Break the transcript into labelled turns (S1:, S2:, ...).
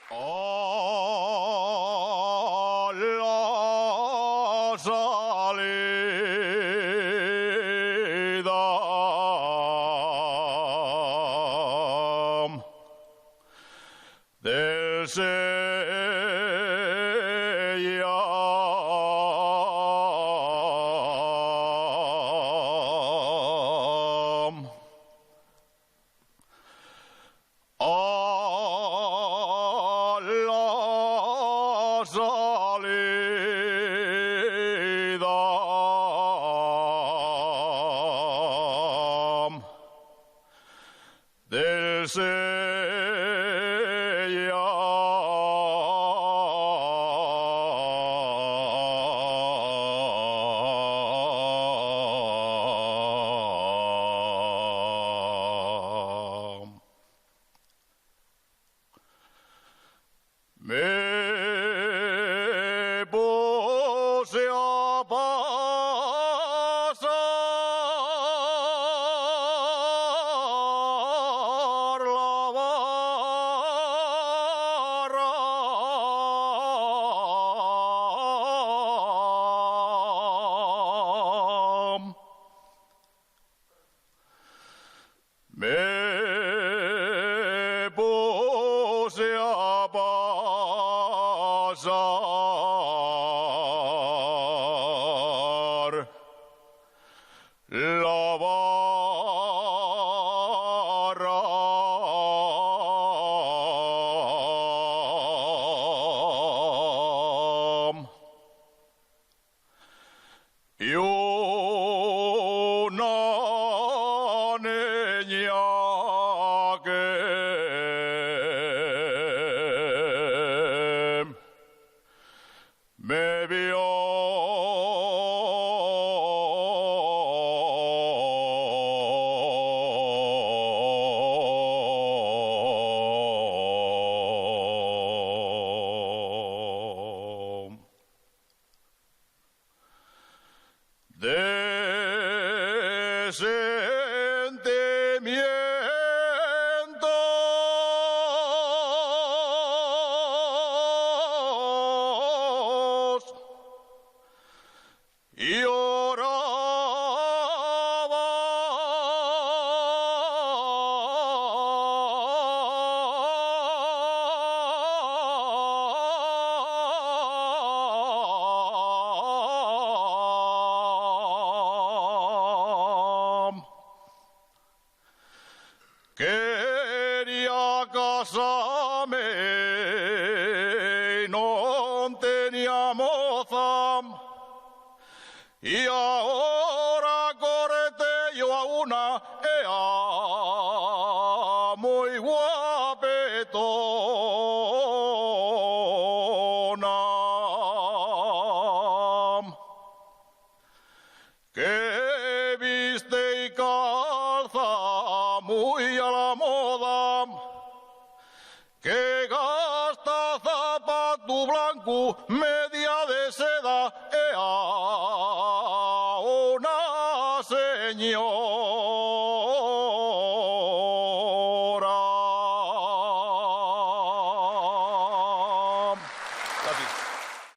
S1: a la salida del Seyam. A la salida del Seyam. Me puse a pasar la barra me puse a pasar la barra y una niña que me vio de sentimientos y quería casarme y no tenía moza, y ahora correte yo a una ea muy guapetona, que viste y calza muy a la moda, que gasta zapato blanco, media de seda, ea una señora.